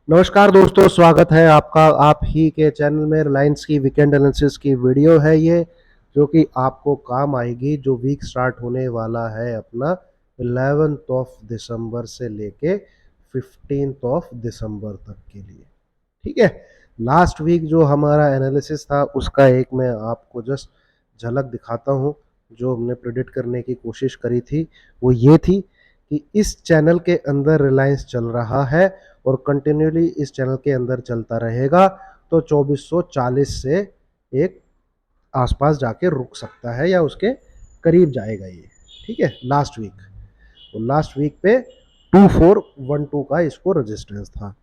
नमस्कार दोस्तों, स्वागत है आपका आप ही के चैनल में। रिलायंस की वीकेंड एनालिसिस की वीडियो है ये, जो कि आपको काम आएगी। जो वीक स्टार्ट होने वाला है अपना 11th ऑफ दिसंबर से लेके 15th ऑफ दिसंबर तक के लिए। ठीक है, लास्ट वीक जो हमारा एनालिसिस था उसका एक मैं आपको जस्ट झलक दिखाता हूँ। जो हमने प्रिडिक्ट करने की कोशिश करी थी वो ये थी कि इस चैनल के अंदर रिलायंस चल रहा है और कंटिन्यूली इस चैनल के अंदर चलता रहेगा, तो 2440 से एक आसपास जाके रुक सकता है या उसके करीब जाएगा ये। ठीक है, लास्ट वीक तो लास्ट वीक पे 2412 का इसको रेजिस्टेंस था।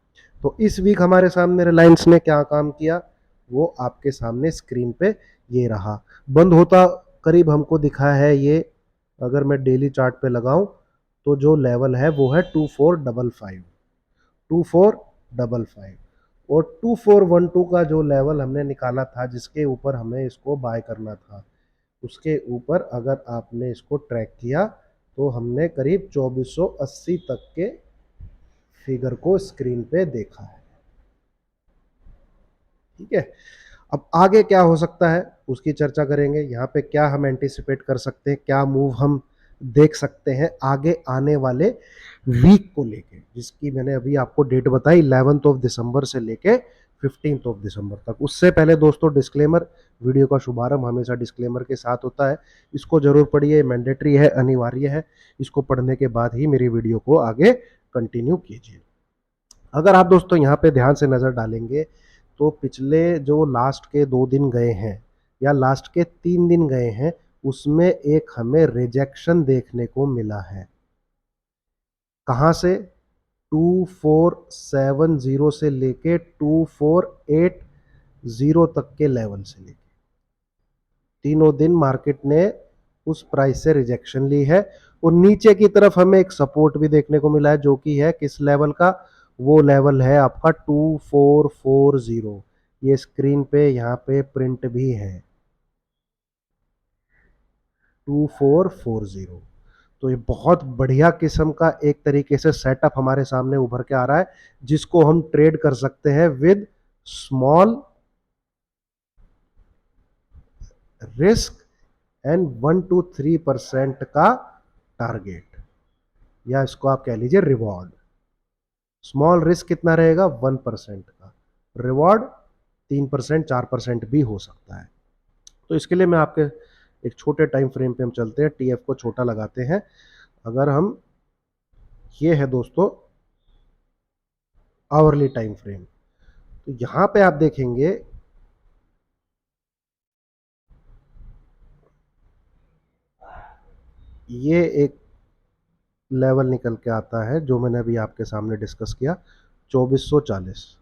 तो इस वीक हमारे सामने रिलायंस ने क्या काम किया वो आपके सामने स्क्रीन पे ये रहा। बंद होता करीब हमको दिखा है ये। अगर मैं डेली चार्ट पे लगाऊं तो जो लेवल है वो है 2455, 2455। और 2412 का जो लेवल हमने निकाला था जिसके ऊपर हमें इसको बाय करना था, उसके ऊपर अगर आपने इसको ट्रैक किया तो हमने करीब 2480 तक के फिगर को स्क्रीन पे देखा है। ठीक है, अब आगे क्या हो सकता है उसकी चर्चा करेंगे। यहाँ पे क्या हम एंटिसिपेट कर सकते हैं, क्या मूव हम देख सकते हैं आगे आने वाले वीक को लेके, जिसकी मैंने अभी आपको डेट बताई 11th ऑफ दिसंबर से लेके 15th ऑफ दिसंबर तक। उससे पहले दोस्तों डिस्क्लेमर, वीडियो का शुभारंभ हमेशा डिस्क्लेमर के साथ होता है। इसको जरूर पढ़िए, मैंडेटरी है, अनिवार्य है। इसको पढ़ने के बाद ही मेरी वीडियो को आगे कंटिन्यू कीजिए। अगर आप दोस्तों यहाँ पे ध्यान से नज़र डालेंगे तो पिछले जो लास्ट के 2 दिन गए हैं या लास्ट के 3 दिन गए हैं उसमें एक हमें रिजेक्शन देखने को मिला है। कहाँ से? 2470 से लेके 2480 तक के लेवल से लेके तीनों दिन मार्केट ने उस प्राइस से रिजेक्शन ली है। और नीचे की तरफ हमें एक सपोर्ट भी देखने को मिला है, जो कि है किस लेवल का? वो लेवल है आपका 2440। ये स्क्रीन पे यहाँ पे प्रिंट भी है 2440। तो ये बहुत बढ़िया किस्म का एक तरीके से सेटअप हमारे सामने उभर के आ रहा है, जिसको हम ट्रेड कर सकते हैं with small risk and 1 to 3% का टारगेट, या इसको आप कह लीजिए रिवॉर्ड। स्मॉल रिस्क कितना रहेगा? 1% का। रिवॉर्ड 3% 4% भी हो सकता है। तो इसके लिए मैं आपके एक छोटे टाइम फ्रेम पे हम चलते हैं, टीएफ को छोटा लगाते हैं। अगर हम, ये है दोस्तों आवरली टाइम फ्रेम, तो यहां पे आप देखेंगे ये एक लेवल निकल के आता है जो मैंने अभी आपके सामने डिस्कस किया 2440।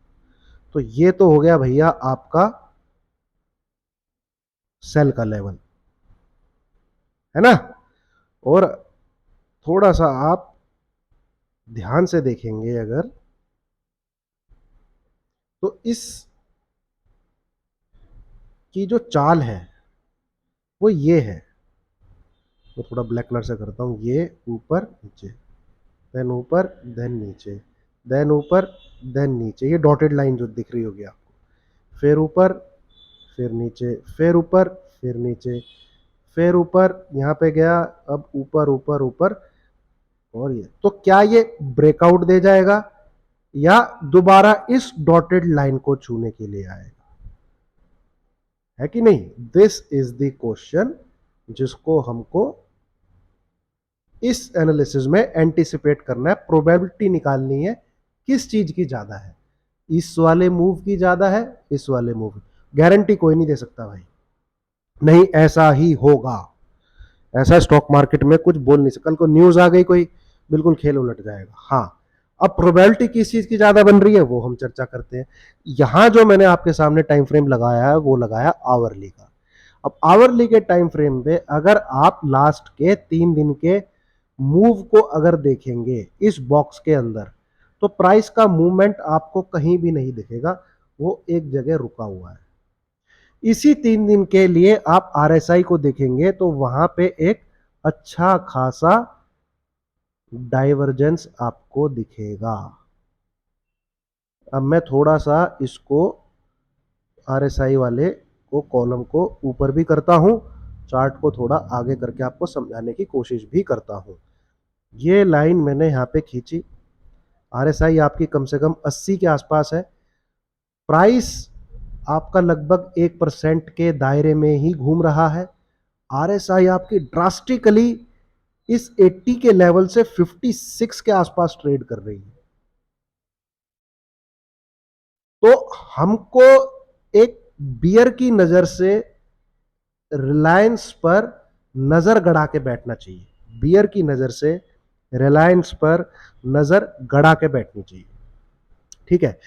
तो ये तो हो गया भैया आपका सेल का लेवल, है ना। और थोड़ा सा आप ध्यान से देखेंगे अगर, तो इस की जो चाल है वो ये है। तो थोड़ा ब्लैक कलर से करता हूं, ये ऊपर नीचे, देन ऊपर, देन नीचे, देन ऊपर, देन नीचे। ये डॉटेड लाइन जो दिख रही होगी आपको, फिर ऊपर, फिर नीचे, फिर ऊपर, फिर नीचे, फिर ऊपर, यहाँ पे गया, अब ऊपर ऊपर ऊपर। और ये तो क्या ये ब्रेकआउट दे जाएगा या दोबारा इस डॉटेड लाइन को छूने के लिए आएगा? है कि नहीं? दिस इज द क्वेश्चन जिसको हमको इस एनालिसिस में एंटिसिपेट करना है, प्रोबेबिलिटी निकालनी है किस चीज की ज्यादा है, इस वाले मूव की ज्यादा है, इस वाले मूव। गारंटी कोई नहीं दे सकता भाई, नहीं ऐसा ही होगा। ऐसा स्टॉक मार्केट में कुछ बोल नहीं सकता। कल को न्यूज आ गई कोई, बिल्कुल खेल उलट जाएगा। हाँ, अब प्रोबेबिलिटी किस चीज की ज्यादा बन रही है वो हम चर्चा करते हैं। यहां जो मैंने आपके सामने टाइम फ्रेम लगाया है वो लगाया आवरली का। अब आवरली के टाइम फ्रेम पे अगर आप लास्ट के 3 दिन के मूव को अगर देखेंगे इस बॉक्स के अंदर, तो प्राइस का मूवमेंट आपको कहीं भी नहीं दिखेगा, वो एक जगह रुका हुआ है। इसी 3 दिन के लिए आप आरएसआई को देखेंगे तो वहां पे एक अच्छा खासा डाइवर्जेंस आपको दिखेगा। अब मैं थोड़ा सा इसको RSI वाले को कॉलम को ऊपर भी करता हूं, चार्ट को थोड़ा आगे करके आपको समझाने की कोशिश भी करता हूं। ये लाइन मैंने यहाँ पे खींची, RSI आपकी कम से कम 80 के आसपास है, प्राइस आपका लगभग 1% के दायरे में ही घूम रहा है। RSI आपकी ड्रास्टिकली इस 80 के लेवल से 56 के आसपास ट्रेड कर रही है। तो हमको एक बियर की नजर से रिलायंस पर नजर गड़ा के बैठना चाहिए, बियर की नजर से रिलायंस पर नजर गड़ा के बैठनी चाहिए। ठीक है,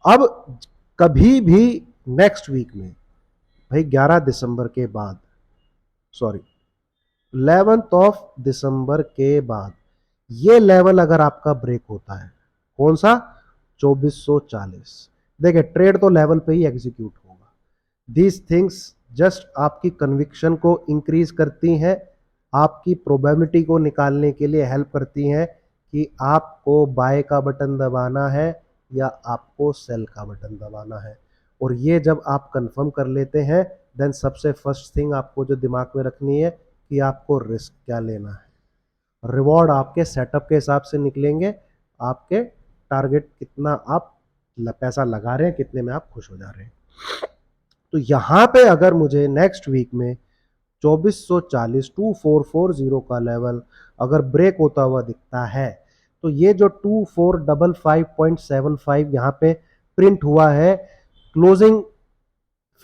अब कभी भी नेक्स्ट वीक में भाई 11 दिसंबर के बाद, सॉरी 11 दिसंबर के बाद ये लेवल अगर आपका ब्रेक होता है, कौन सा, 2440, देखिए ट्रेड तो लेवल पे ही एग्जीक्यूट होगा। दीज थिंग्स जस्ट आपकी कन्विक्शन को इंक्रीज करती हैं, आपकी प्रोबेबिलिटी को निकालने के लिए हेल्प करती हैं कि आपको बाय का बटन दबाना है या आपको सेल का बटन दबाना है। और ये जब आप कंफर्म कर लेते हैं, देन सबसे फर्स्ट थिंग आपको जो दिमाग में रखनी है कि आपको रिस्क क्या लेना है। रिवॉर्ड आपके सेटअप के हिसाब से निकलेंगे, आपके टारगेट कितना आप पैसा लगा रहे हैं, कितने में आप खुश हो जा रहे हैं। तो यहां पे अगर मुझे नेक्स्ट वीक में 2440 2440 का लेवल अगर ब्रेक होता हुआ दिखता है, तो ये जो 2455.75 यहां पे प्रिंट हुआ है क्लोजिंग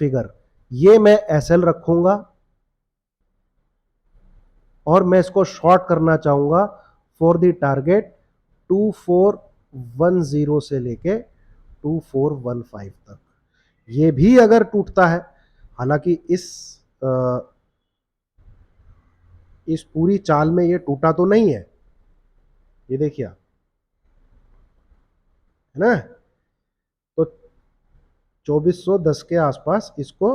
फिगर, ये मैं एसएल रखूंगा और मैं इसको शॉर्ट करना चाहूंगा फॉर द टारगेट 2410 से लेके 2415 तक। ये भी अगर टूटता है, हालांकि इस पूरी चाल में ये टूटा तो नहीं है, ये देखिए है ना, तो 2410 के आसपास इसको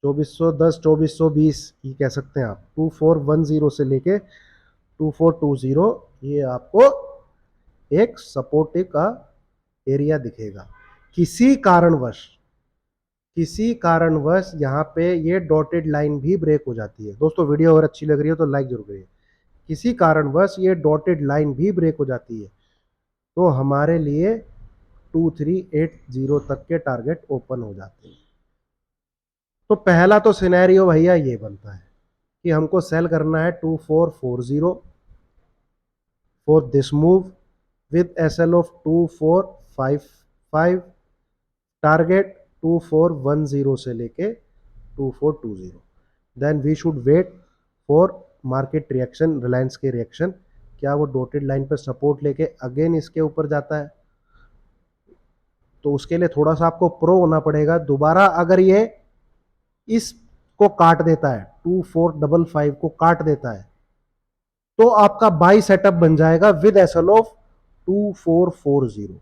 2410 2420 ये कह सकते हैं आप, 2410 से लेके 2420 ये आपको एक सपोर्टिव का एरिया दिखेगा। किसी कारणवश यहाँ पे ये डॉटेड लाइन भी ब्रेक हो जाती है। दोस्तों वीडियो अगर अच्छी लग रही है तो लाइक जरूर करिए। किसी कारणवश ये डॉटेड लाइन भी ब्रेक हो जाती है तो हमारे लिए 2380 तक के टारगेट ओपन हो जाते हैं। तो पहला तो सिनेरियो भैया ये बनता है कि हमको सेल करना है 2440 for this move with SL of 2455, target 2410 से लेके 2420। Then we should wait for market reaction, Reliance के रिएक्शन, क्या वो डॉटेड लाइन पर सपोर्ट लेके अगेन इसके ऊपर जाता है, तो उसके लिए थोड़ा सा आपको प्रो होना पड़ेगा। दोबारा अगर ये इसको काट देता है, 2455 को काट देता है, तो आपका बाई सेटअप बन जाएगा विद एसएल ऑफ 2440।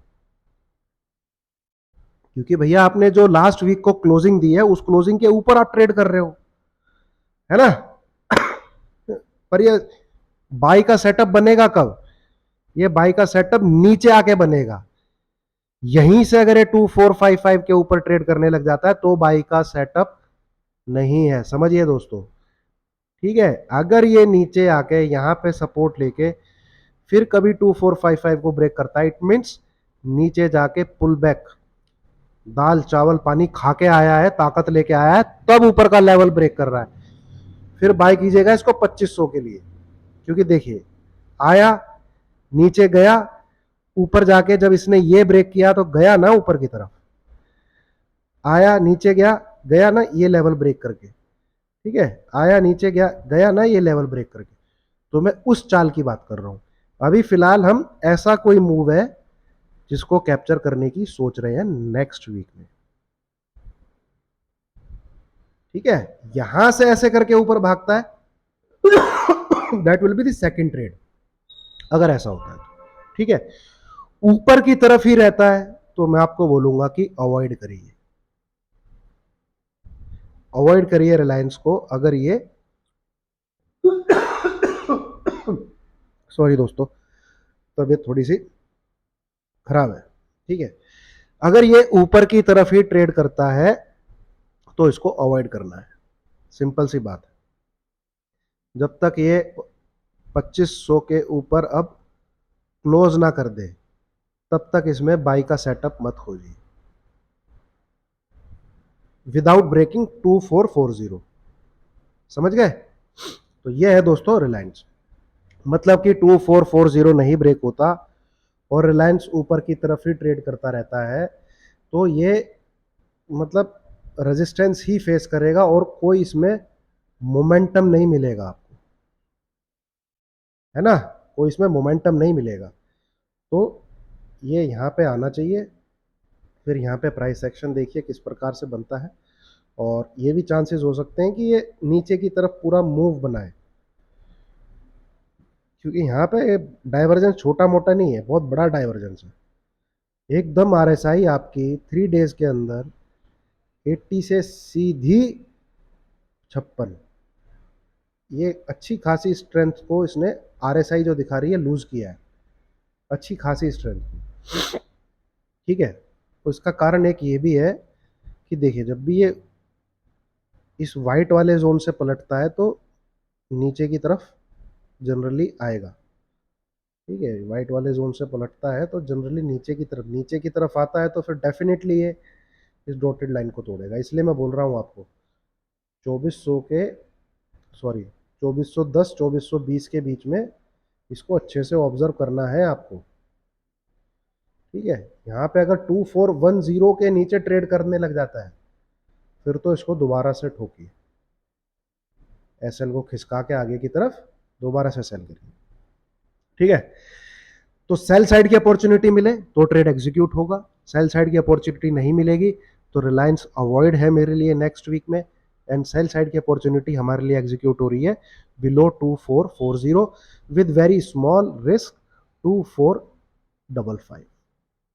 क्योंकि भैया आपने जो लास्ट वीक को क्लोजिंग दी है उस क्लोजिंग के ऊपर आप ट्रेड कर रहे हो, है ना। पर ये बाई का सेटअप बनेगा कब, ये बाई का सेटअप नीचे आके बनेगा। यहीं से अगर ये 2455 के ऊपर ट्रेड करने लग जाता है तो बाई का सेटअप नहीं है, समझिए दोस्तों। ठीक है, अगर ये नीचे आके यहां पे सपोर्ट लेके फिर कभी 2455 को ब्रेक करता है, इट मीन्स नीचे जाके पुल बैक, दाल चावल पानी खा के आया है, ताकत लेके आया है, तब ऊपर का लेवल ब्रेक कर रहा है, फिर बाय कीजिएगा इसको 2500 के लिए। क्योंकि देखिए आया, नीचे गया, ऊपर जाके जब इसने ये ब्रेक किया तो गया ना ऊपर की तरफ, आया नीचे गया, गया ना ये लेवल ब्रेक करके, ठीक है, आया नीचे गया, गया ना ये लेवल ब्रेक करके। तो मैं उस चाल की बात कर रहा हूं। अभी फिलहाल हम ऐसा कोई मूव है जिसको कैप्चर करने की सोच रहे हैं नेक्स्ट वीक में। ठीक है, यहां से ऐसे करके ऊपर भागता है, that will be the second trade अगर ऐसा होता है तो। ठीक है, ऊपर की तरफ ही रहता है तो मैं आपको बोलूंगा कि अवॉइड करिए, अवॉइड करिए रिलायंस को। अगर ये सॉरी दोस्तों, तबीयत थोड़ी सी खराब है। ठीक है, अगर ये ऊपर की तरफ ही ट्रेड करता है तो इसको अवॉइड करना है, सिंपल सी बात है। जब तक ये 2500 के ऊपर अब क्लोज ना कर दे तब तक इसमें बाई का सेटअप मत खोजिए विदाउट ब्रेकिंग 2440। समझ गए? तो ये है दोस्तों रिलायंस। मतलब कि 2440 नहीं ब्रेक होता और रिलायंस ऊपर की तरफ ही ट्रेड करता रहता है तो ये मतलब रेजिस्टेंस ही फेस करेगा और कोई इसमें मोमेंटम नहीं मिलेगा आपको, है ना? कोई इसमें मोमेंटम नहीं मिलेगा। तो ये यहाँ पे आना चाहिए, फिर यहाँ पे प्राइस एक्शन देखिए किस प्रकार से बनता है। और ये भी चांसेस हो सकते हैं कि ये नीचे की तरफ पूरा मूव बनाए, क्योंकि यहाँ पे डाइवर्जेंस छोटा मोटा नहीं है, बहुत बड़ा डाइवर्जेंस है। एकदम आरएसआई आपकी 3 डेज के अंदर 80 से सीधी 56, ये अच्छी खासी स्ट्रेंथ को इसने आरएसआई जो दिखा रही है लूज किया है, अच्छी खासी स्ट्रेंथ। ठीक है, तो इसका कारण एक ये भी है कि देखिए जब भी ये इस वाइट वाले जोन से पलटता है तो नीचे की तरफ जनरली आएगा। ठीक है, वाइट वाले जोन से पलटता है तो जनरली नीचे की तरफ आता है तो फिर डेफिनेटली ये इस डॉटेड लाइन को तोड़ेगा। इसलिए मैं बोल रहा हूँ आपको 2400 के सॉरी 2410 2420 के बीच में इसको अच्छे से ऑब्जर्व करना है आपको। ठीक है, यहाँ पे अगर 2410 के नीचे ट्रेड करने लग जाता है फिर तो इसको दोबारा से ठोकिए, एसएल को खिसका के आगे की तरफ दोबारा से सेल करिए। ठीक है, तो सेल साइड की अपॉर्चुनिटी मिले तो ट्रेड एग्जीक्यूट होगा, सेल साइड की अपॉर्चुनिटी नहीं मिलेगी तो रिलायंस अवॉइड है मेरे लिए नेक्स्ट वीक में। एंड सेल साइड की अपॉर्चुनिटी हमारे लिए एग्जीक्यूट हो रही है below 2440 with very small risk 2455।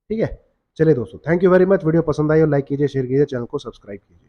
ठीक है, चलिए दोस्तों, thank you very much. Video पसंद आई हो लाइक कीजिए, शेयर कीजिए, चैनल को सब्सक्राइब कीजिए।